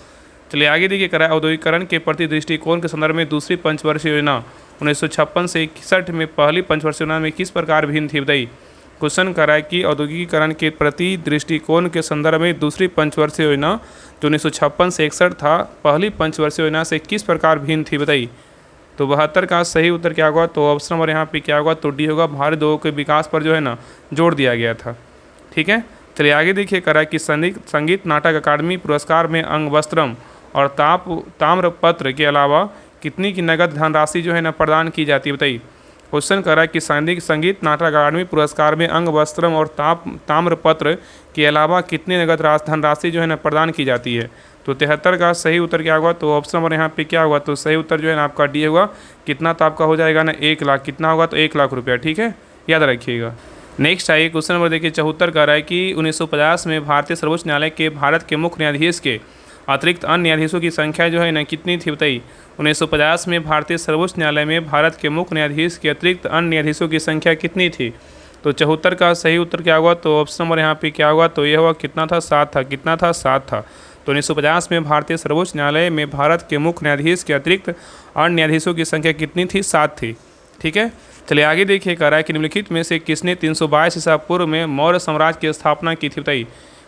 चलिए आगे देखिए, करा औद्योगिकरण के प्रति दृष्टिकोण के संदर्भ में दूसरी पंचवर्षीय योजना 1956 से 61 में पहली पंचवर्षीय योजना में किस प्रकार भिन्न थी, बताइए। क्वेश्चन करा कि औद्योगिकरण के प्रति दृष्टिकोण के संदर्भ में दूसरी पंचवर्षीय योजना जो 1956 से 61 था, पहली पंचवर्षीय योजना से किस प्रकार भिन्न थी, बताइए। तो 72 का सही उत्तर क्या होगा, तो ऑप्शन नंबर यहाँ पे क्या होगा, तो डी होगा, भारत उद्योग के विकास पर जो है ना जोर दिया गया था। ठीक है, चलिए आगे देखिए, करा कि संगीत नाटक अकादमी पुरस्कार में अंगवस्त्रम और ताम्रपत्र के अलावा कितनी की नगद धनराशि जो है ना प्रदान की जाती है, बताइए। क्वेश्चन करा कि संगीत नाटक अकादमी पुरस्कार में अंगवस्त्रम और ताम्रपत्र के अलावा कितनी नगद धनराशि जो है ना प्रदान की जाती है। तो 73 का सही उत्तर क्या होगा, तो ऑप्शन नंबर यहाँ पे क्या होगा, तो सही उत्तर जो है ना आपका डी होगा। कितना तो आपका हो जाएगा ना 1 लाख, कितना होगा, तो 1 लाख रुपया। ठीक है, याद रखिएगा। नेक्स्ट आइए, क्वेश्चन नंबर देखिए 74 का है कि 1950 में भारतीय सर्वोच्च न्यायालय के भारत के मुख्य न्यायाधीश के अतिरिक्त अन्य न्यायाधीशों की संख्या जो है ना कितनी थी, बताइए। 1950 में भारतीय सर्वोच्च न्यायालय में भारत के मुख्य न्यायाधीश के अतिरिक्त अन्य न्यायाधीशों की संख्या कितनी थी। तो 74 का सही उत्तर क्या होगा, तो ऑप्शन नंबर यहाँ पे क्या होगा, तो ये होगा, कितना था, 7 था। कितना था, 7 था। तो 1950 में भारतीय सर्वोच्च न्यायालय में भारत के मुख्य न्यायाधीश के अतिरिक्त अन्य न्यायाधीशों की संख्या कितनी थी, 7 थी। ठीक है, चलिए आगे देखिए, कह रहा है कि निम्नलिखित में से किसने 322 ईसा पूर्व में मौर्य साम्राज्य की स्थापना की थी, बताइए।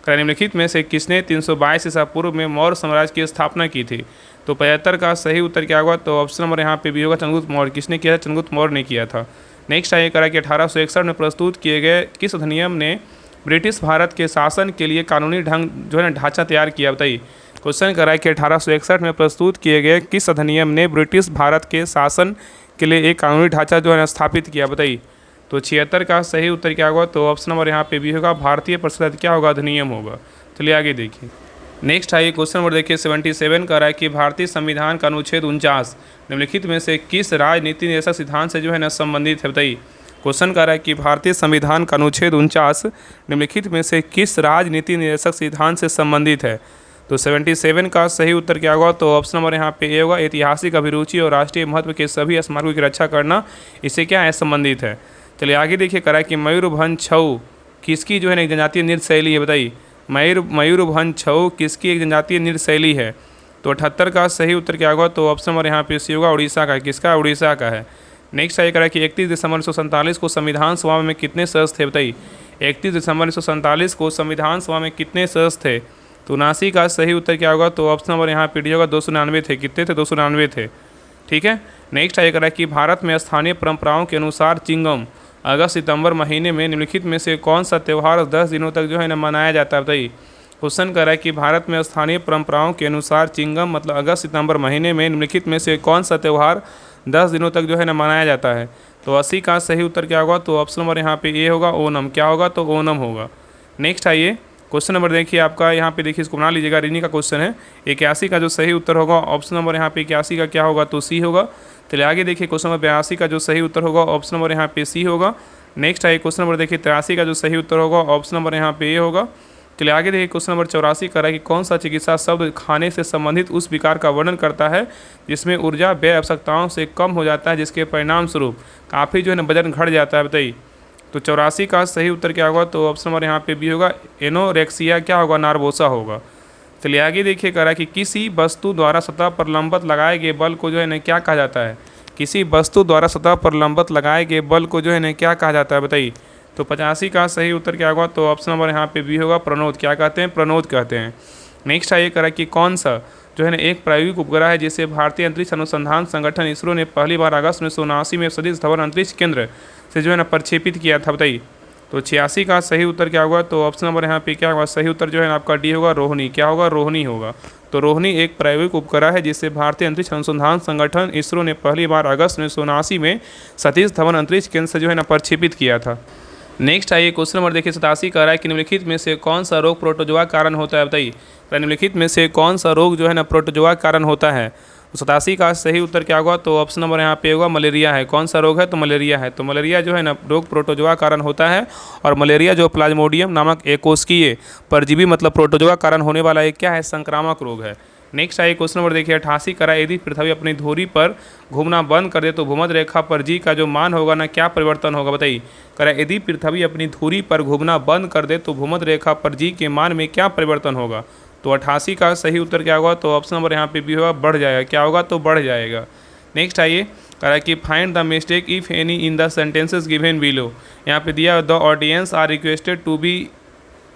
निम्नलिखित में से किसने 322 ईसा पूर्व में मौर्य साम्राज्य की स्थापना की थी। तो 75 का सही उत्तर क्या होगा, तो ऑप्शन नंबर यहाँ पे भी होगा, चंद्रगुप्त मौर्य। किसने किया था, चंद्रगुप्त मौर्य ने किया था। नेक्स्ट आइए करा कि 1861 में प्रस्तुत किए गए किस अधिनियम ने ब्रिटिश भारत के शासन के लिए कानूनी ढंग जो है ना ढांचा तैयार किया, बताइए। क्वेश्चन करा है कि 1861 में प्रस्तुत किए गए किस अधिनियम ने ब्रिटिश भारत के शासन के लिए एक कानूनी ढांचा जो है ना स्थापित किया, बताइए। तो 76 का सही उत्तर क्या होगा, तो ऑप्शन नंबर यहाँ पे भी होगा, भारतीय परिषद क्या होगा, अधिनियम होगा। चलिए आगे देखिए, नेक्स्ट आइए क्वेश्चन नंबर देखिए 77 का रहा है कि भारतीय संविधान का अनुच्छेद 49 निम्नलिखित में से किस राजनीति निर्देशक सिद्धांत से जो है ना संबंधित है, बताइए। क्वेश्चन का रहा है कि भारतीय संविधान का अनुच्छेद 49 निम्नलिखित में से किस राजनीति निर्देशक सिद्धांत से संबंधित है। तो 77 का सही उत्तर क्या होगा, तो ऑप्शन नंबर यहाँ पे ए होगा, ऐतिहासिक अभिरुचि और राष्ट्रीय महत्व के सभी स्मारकों की रक्षा करना इससे क्या है, संबंधित है। चलिए आगे देखिए करा कि मयूरभंज छऊ किसकी जो है ना एक जनजातीय नृत्य शैली है, बताइए। मयूरभंज छऊ किसकी एक जनजातीय नृत्य शैली है। तो 78 का सही उत्तर क्या होगा, तो ऑप्शन नंबर यहाँ पे सी होगा, उड़ीसा का है। किसका, उड़ीसा का है। नेक्स्ट आइए करा कि 31 दिसंबर 1947 को संविधान सभा में कितने सदस्य थे, बताइए। 31 दिसंबर 1947 को संविधान सभा में कितने सदस्य थे। तो 79 का सही उत्तर क्या होगा, तो ऑप्शन नंबर यहाँ पे डी होगा, 299 थे। कितने थे, 299 थे। ठीक है। नेक्स्ट आइए करा कि भारत में स्थानीय परंपराओं के अनुसार चिंगम अगस्त सितंबर महीने में निम्नलिखित में से कौन सा त्यौहार 10 दिनों तक जो है ना मनाया जाता है, बताइए। क्वेश्चन कर रहा है कि भारत में स्थानीय परंपराओं के अनुसार चिंगम मतलब अगस्त सितंबर महीने में निम्नलिखित में से कौन सा त्यौहार 10 दिनों तक जो है ना मनाया जाता है। तो 80 का सही उत्तर क्या होगा, तो ऑप्शन नंबर यहाँ पे ए होगा, ओनम। क्या होगा, तो ओनम होगा। नेक्स्ट आइए क्वेश्चन नंबर देखिए आपका यहाँ पे देखिए, इसको बना लीजिएगा, रीजनिंग का क्वेश्चन है। 81 का जो सही उत्तर होगा ऑप्शन नंबर यहाँ पे 81 का क्या होगा, तो सी होगा। चलिए आगे देखिए क्वेश्चन नंबर 82 का जो सही उत्तर होगा ऑप्शन नंबर यहाँ पे सी होगा। नेक्स्ट आइए क्वेश्चन नंबर देखिए 83 का जो सही उत्तर होगा ऑप्शन नंबर यहाँ पे ए होगा। चलिए आगे देखिए क्वेश्चन नंबर 84 का रहा है कि कौन सा चिकित्सा शब्द खाने से संबंधित उस विकार का वर्णन करता है जिसमें ऊर्जा व्यय आवश्यकताओं से कम हो जाता है, जिसके परिणाम स्वरूप काफ़ी जो है ना वजन घट जाता है, बताइए। तो 84 का सही उत्तर क्या होगा, तो ऑप्शन नंबर यहाँ पे बी होगा, एनोरेक्सिया क्या होगा, नार्बोसा होगा। चलिए आगे देखिए कह रहा है कि किसी वस्तु द्वारा सतह पर लंबवत लगाए गए बल को जो है ना क्या कहा जाता है। किसी वस्तु द्वारा सतह पर लंबवत लगाए गए बल को जो है ना क्या कहा जाता है, बताइए। तो 85 का सही उत्तर क्या होगा, तो ऑप्शन नंबर यहाँ पे बी होगा, प्रणोद। क्या कहते हैं, प्रणोद कहते हैं। नेक्स्ट आइए करा कि कौन सा जो है ना एक प्रायोगिक उपग्रह है जिसे भारतीय अंतरिक्ष अनुसंधान संगठन इसरो ने पहली बार अगस्त 1979 में सतीश धवन अंतरिक्ष केंद्र से जो है ना प्रक्षेपित किया था, बताइए। तो 86 का सही उत्तर क्या होगा, तो ऑप्शन नंबर यहाँ पे क्या होगा, सही उत्तर जो है ना आपका डी होगा, रोहिणी। क्या होगा, रोहिणी होगा। तो रोहिणी एक प्रायोगिक उपग्रह है जिसे भारतीय अंतरिक्ष अनुसंधान संगठन इसरो ने पहली बार अगस्त 1979 में सतीश धवन अंतरिक्ष केंद्र से जो है ना प्रक्षेपित किया था। नेक्स्ट आइए क्वेश्चन नंबर देखिए 87 का रहा है कि निम्नलिखित में से कौन सा रोग प्रोटोजोआ कारण होता है, बताइए। निम्नलिखित में से कौन सा रोग जो है ना प्रोटोजोआ कारण होता है। तो 87 का सही उत्तर क्या होगा, तो ऑप्शन नंबर यहाँ पे होगा, मलेरिया है। कौन सा रोग है, तो मलेरिया है। तो मलेरिया जो है ना रोग प्रोटोजोआ कारण होता है, और मलेरिया जो प्लाज्मोडियम नामक एकोस्कीय परजीवी मतलब प्रोटोजोआ कारण होने वाला एक क्या है, संक्रामक रोग है। नेक्स्ट आइए क्वेश्चन नंबर देखिए 88 करा, यदि पृथ्वी अपनी धुरी पर घूमना बंद कर दे तो भूमध्य रेखा पर जी का जो मान होगा ना क्या परिवर्तन होगा, बताइए। करा यदि पृथ्वी अपनी धुरी पर घूमना बंद कर दे तो भूमध्य रेखा पर जी के मान में क्या परिवर्तन होगा। तो 88 का सही उत्तर क्या होगा, तो ऑप्शन नंबर यहाँ पे भी होगा, बढ़ जाएगा। क्या होगा, तो बढ़ जाएगा। नेक्स्ट आइए करा कि find the mistake if any in the sentences given below. यहाँ पे दिया the audience are requested to be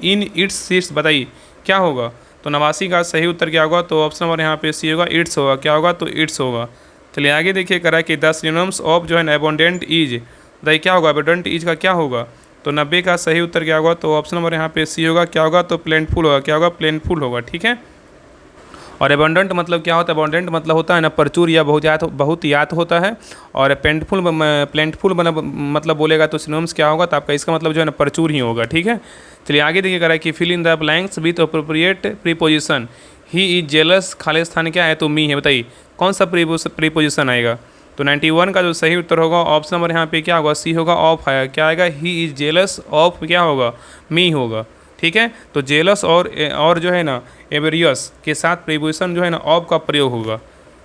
in its seats, बताइए क्या होगा। तो 89 का सही उत्तर क्या होगा, तो ऑप्शन नंबर यहाँ पे सी होगा, इट्स होगा। क्या होगा, तो इट्स होगा। चलिए आगे देखिए करा कि 10 सिनोनिम्स ऑफ जो है ना एबोंडेंट इज, बताइए क्या होगा, एबोंडेंट इज का क्या होगा। तो 90 का सही उत्तर क्या होगा, तो ऑप्शन नंबर यहाँ पे सी होगा। क्या होगा, तो प्लेंटफुल होगा। क्या होगा, प्लेंटफुल होगा। ठीक है। और एबंडेंट मतलब क्या होता है, एबंडेंट मतलब होता है ना प्रचुर या बहुत यात होता है। और प्लेंटफुल मतलब बोलेगा तो सिनोनिम्स क्या होगा, तो आपका इसका मतलब जो है ना प्रचुर ही होगा। ठीक है। चलिए आगे देखिए करा कि fill in the blanks with appropriate preposition. He is jealous खाली स्थान क्या है, तो मी है, बताइए कौन सा प्रीपोजिशन आएगा। तो 91 का जो सही उत्तर होगा ऑप्शन नंबर यहाँ पे क्या होगा, सी होगा, ऑफ आएगा। क्या आएगा, ही इज जेलस ऑफ क्या होगा, मी होगा। ठीक है। तो जेलस और जो है ना एवेरियस के साथ प्रीपोजिशन जो है ना ऑफ का प्रयोग होगा।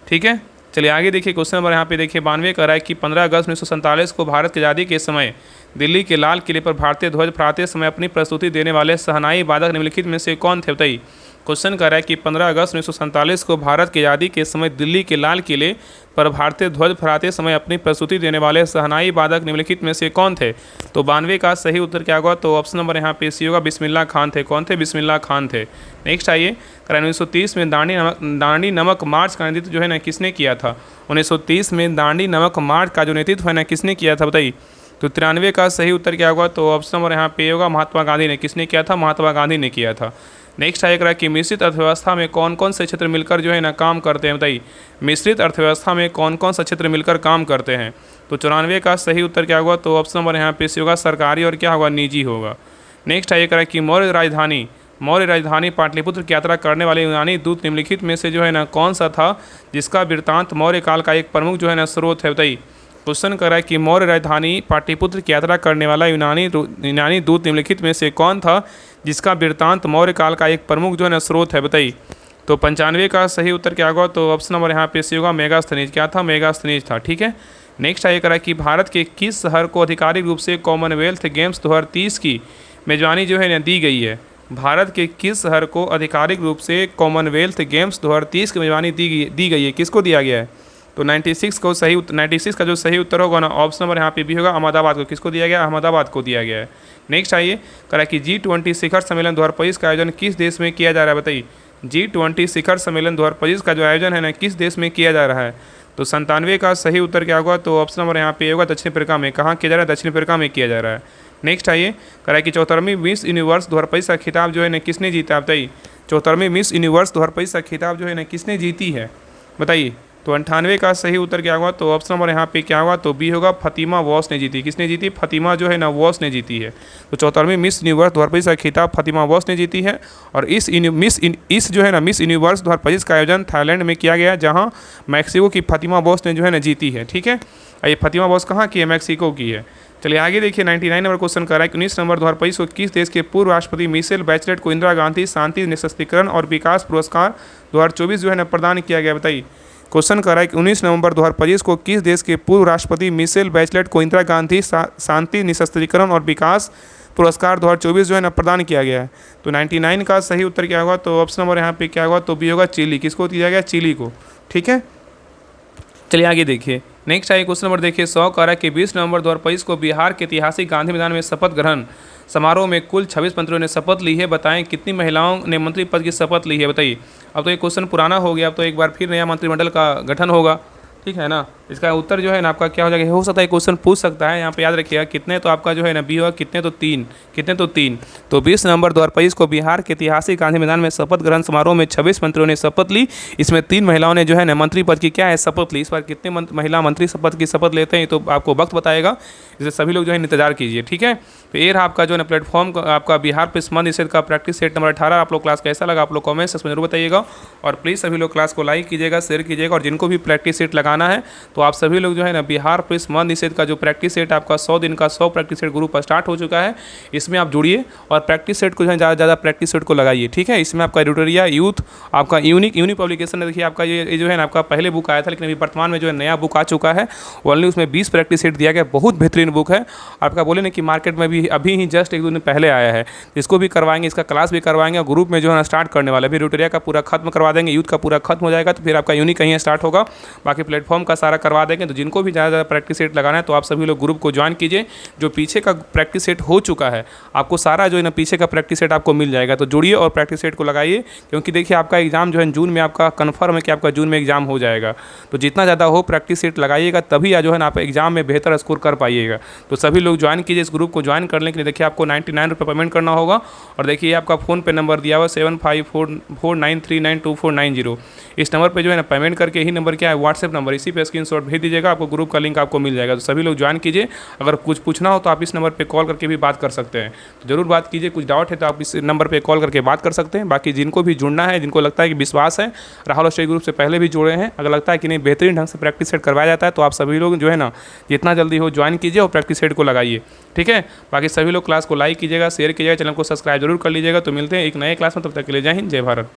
ठीक है। चलिए आगे देखिए क्वेश्चन नंबर यहाँ पे देखिए 92 का रहा है कि 15 अगस्त 1947 को भारत की आज़ादी के समय दिल्ली के लाल किले पर भारतीय ध्वज फहराते समय अपनी प्रस्तुति देने वाले शहनाई वादक निम्नलिखित में से कौन थे, बताइए। क्वेश्चन कर रहा है कि 15 अगस्त 1947 को भारत की आज़ादी के समय दिल्ली के लाल किले पर भारतीय ध्वज फहराते समय अपनी प्रस्तुति देने वाले शहनाई वादक निम्नलिखित में से कौन थे। तो 92 का सही उत्तर क्या होगा, तो ऑप्शन नंबर यहाँ पे सी होगा, बिस्मिल्लाह खान थे। कौन थे, बिस्मिल्लाह खान थे। नेक्स्ट आइए 1930 में दांडी नमक मार्च का नेतृत्व जो है ना किसने किया था। 1930 में दांडी नमक मार्च का जो नेतृत्व है ना किसने किया था, बताइए। तो 93 का सही उत्तर क्या होगा, तो ऑप्शन नंबर यहाँ पे होगा, महात्मा गांधी ने। किसने किया था, महात्मा गांधी ने किया था। नेक्स्ट आएगा कि मिश्रित अर्थव्यवस्था में कौन कौन से क्षेत्र मिलकर जो है ना काम करते हैं, बताइए। मिश्रित अर्थव्यवस्था में कौन कौन सा क्षेत्र मिलकर काम करते हैं। तो 94 का सही उत्तर क्या होगा, तो ऑप्शन नंबर यहाँ पे सी होगा, सरकारी और क्या होगा, निजी होगा। नेक्स्ट आइए कि मौर्य राजधानी मौर्य राजधानी पाटलिपुत्र की यात्रा करने वाले यूनानी दूत निम्नलिखित में से जो है ना कौन सा था जिसका वृत्तांत मौर्य काल का एक प्रमुख जो है ना स्रोत है? बताइए। क्वेश्चन कर रहा है कि मौर्य राजधानी पाटलिपुत्र की यात्रा करने वाला यूनानी दूत निम्नलिखित में से कौन था जिसका वृत्तांत मौर्य काल का एक प्रमुख जो है ना स्रोत है? बताइए। तो 95 का सही उत्तर क्या होगा? तो ऑप्शन नंबर यहाँ पे सी होगा मेगास्थनीज। क्या था? मेगास्थनीज था। ठीक है। नेक्स्ट आइए करा कि भारत के किस शहर को आधिकारिक रूप से कॉमनवेल्थ गेम्स 2030 की मेजबानी जो है ना दी गई है? भारत के किस शहर को आधिकारिक रूप से कॉमनवेल्थ गेम्स 2030 की मेजबानी दी गई है? किसको दिया गया है? तो 96 का जो सही उत्तर होगा ना ऑप्शन नंबर यहाँ पे भी होगा अहमदाबाद को। किसको दिया गया? अहमदाबाद को दिया गया है। नेक्स्ट आइए करा कि G20 शिखर सम्मेलन 2025 का आयोजन किस देश में किया जा रहा है? बताइए। G20 शिखर सम्मेलन 2025 का जो आयोजन है ना किस देश में किया जा रहा है? तो 97 का सही उत्तर क्या होगा? तो ऑप्शन नंबर यहाँ पे होगा दक्षिण अफ्रीका में। कहाँ किया जा रहा है? दक्षिण अफ्रीका में किया जा रहा है। नेक्स्ट आइए करा कि 74वीं मिस यूनिवर्स 2025 का खिताब जो है ना किसने जीता? बताइए। 74वीं मिस यूनिवर्स 2025 का खिताब जो है ना किसने जीती है? बताइए। तो 98 का सही उत्तर क्या होगा? तो ऑप्शन नंबर यहाँ पे क्या होगा? तो बी होगा फातिमा वॉस ने जीती। किसने जीती? फातिमा जो है ना वॉस ने जीती है। तो 74वीं मिस यूनिवर्स 2025 का खिताब फातिमा वॉस ने जीती है। और इस जो है ना मिस यूनिवर्स 2025 का आयोजन थाईलैंड में किया गया जहाँ मैक्सिको की फातिमा वॉस ने जो है ना जीती है। ठीक है। ये फातिमा वॉस कहाँ की है? मैक्सिको की है। चलिए आगे देखिए 99 नंबर क्वेश्चन कर रहा है कि 19 नवंबर 2025 को किस देश के पूर्व राष्ट्रपति मिशेल बैचलेट को इंदिरा गांधी शांति निःशस्त्रीकरण और विकास पुरस्कार 2024 जो है ना प्रदान किया गया? बताइए। क्वेश्चन कर रहा है कि 19 नवंबर 2025 को किस देश के पूर्व राष्ट्रपति मिशेल बैचलेट को इंदिरा गांधी शांति निःशस्त्रीकरण और विकास पुरस्कार 2024 जो है ना प्रदान किया गया है? तो 99 का सही उत्तर क्या होगा? तो ऑप्शन नंबर यहाँ पे क्या होगा? तो बी होगा चिली। किसको दिया गया? चिली को। ठीक है। चलिए आगे देखिए नेक्स्ट आइए क्वेश्चन नंबर देखिए 100 कह रहा है कि 20 नवंबर 2025 को बिहार के ऐतिहासिक गांधी मैदान में शपथ ग्रहण समारोह में कुल 26 मंत्रियों ने शपथ ली है। बताएं कितनी महिलाओं ने मंत्री पद की शपथ ली है? बताइए। अब तो ये क्वेश्चन पुराना हो गया, अब तो एक बार फिर नया मंत्रिमंडल का गठन होगा। ठीक है ना। इसका उत्तर जो है ना आपका क्या हो जाएगा? हो सकता है क्वेश्चन पूछ सकता है। यहाँ पे याद रखिएगा कितने तो आपका जो है ना बी होगा कितने तो तीन। तो 20 नवंबर 2025 को बिहार के ऐतिहासिक गांधी मैदान में शपथ ग्रहण समारोह में 26 मंत्रियों ने शपथ ली। इसमें 3 महिलाओं ने जो है ना मंत्री पद की क्या है? शपथ ली। इस बार कितने महिला मंत्री पद की शपथ लेते हैं तो आपको वक्त बताएगा, इसे सभी लोग जो है इंतजार कीजिए। ठीक है। तो ये रहा आपका जो है ना प्लेटफॉर्म आपका बिहार पुलिस मद निषेध का प्रैक्टिस सेट नंबर 18। आप लोग क्लास कैसा लगा आप लोग कमेंट सेक्शन में जरूर बताइएगा। और प्लीज़ सभी लोग क्लास को लाइक कीजिएगा, शेयर कीजिएगा। और जिनको भी प्रैक्टिस सेट लगाना है तो आप सभी लोग जो है ना बिहार पुलिस मद निषेध का जो प्रैक्टिस सेट आपका 100 दिन का 100 प्रैक्टिस सेट ग्रुप स्टार्ट हो चुका है। इसमें आप जुड़िए और प्रैक्टिस सेट को जो है ज़्यादा प्रैक्टिस सेट को लगाइए। ठीक है। इसमें आपका एडिटोरिया यूथ आपका यूनिक पब्लिकेशन है। देखिए आपका ये जो है ना आपका पहले बुक आया था, लेकिन अभी वर्तमान में जो है नया बुक आ चुका है। ओनली उसमें 20 प्रैक्टिस सेट दिया गया। बहुत बेहतरीन बुक है। आपका बोले ना कि मार्केट में भी अभी ही जस्ट 1-2 दिन पहले आया है। इसको भी करवाएंगे, इसका क्लास भी करवाएंगे और ग्रुप में जो है ना स्टार्ट करने वाला है। अभी एडिटोरिया का पूरा खत्म करवा देंगे, यूथ का पूरा खत्म हो जाएगा तो फिर आपका यूनिक कहीं स्टार्ट होगा। बाकी प्लेटफॉर्म का सारा करवा देंगे। तो जिनको भी ज़्यादा प्रैक्टिस सेट लगाना है तो आप सभी लोग ग्रुप को ज्वाइन कीजिए। जो पीछे का प्रैक्टिस सेट हो चुका है आपको सारा जो है ना पीछे का प्रैक्टिस सेट आपको मिल जाएगा। तो जुड़िए और प्रैक्टिस सेट को लगाइए, क्योंकि देखिए आपका एग्जाम जो है जून में आपका कन्फर्म है कि आपका जून में एग्जाम हो जाएगा। तो जितना ज़्यादा हो प्रैक्टिस सेट लगाइएगा तभी जो है ना आप एग्जाम में बेहतर स्कोर कर पाइएगा। तो सभी लोग ज्वाइन कीजिए इस ग्रुप को। ज्वाइन करने के लिए देखिए आपको 99 रुपये पेमेंट करना होगा। और देखिए आपका फ़ोन पे नंबर दिया हुआ 754493924990। इस नंबर पे जो है ना पेमेंट करके ही नंबर क्या है व्हाट्सएप नंबर, इसी पे स्क्रीनशॉट भेज दीजिएगा। आपको ग्रुप का लिंक आपको मिल जाएगा। तो सभी लोग ज्वाइन कीजिए। अगर कुछ पूछना हो तो आप इस नंबर पे कॉल करके भी बात कर सकते हैं। तो जरूर बात कीजिए। कुछ डाउट है तो आप इस नंबर पे कॉल करके बात कर सकते हैं। बाकी जिनको भी जुड़ना है, जिनको लगता है कि विश्वास है राहुल स्टडी ग्रुप से पहले भी जुड़े हैं, अगर लगता है कि नहीं बेहतरीन ढंग से प्रैक्टिस सेट करवाया जाता है तो आप सभी लोग जो है ना जितना जल्दी हो ज्वाइन कीजिए और प्रैक्टिस सेट को लगाइए। ठीक है। बाकी सभी लोग क्लास को लाइक कीजिएगा, शेयर कीजिएगा, चैनल को सब्सक्राइब जरूर कर लीजिएगा। तो मिलते हैं एक नए क्लास में, तब तक के लिए जय हिंद, जय भारत।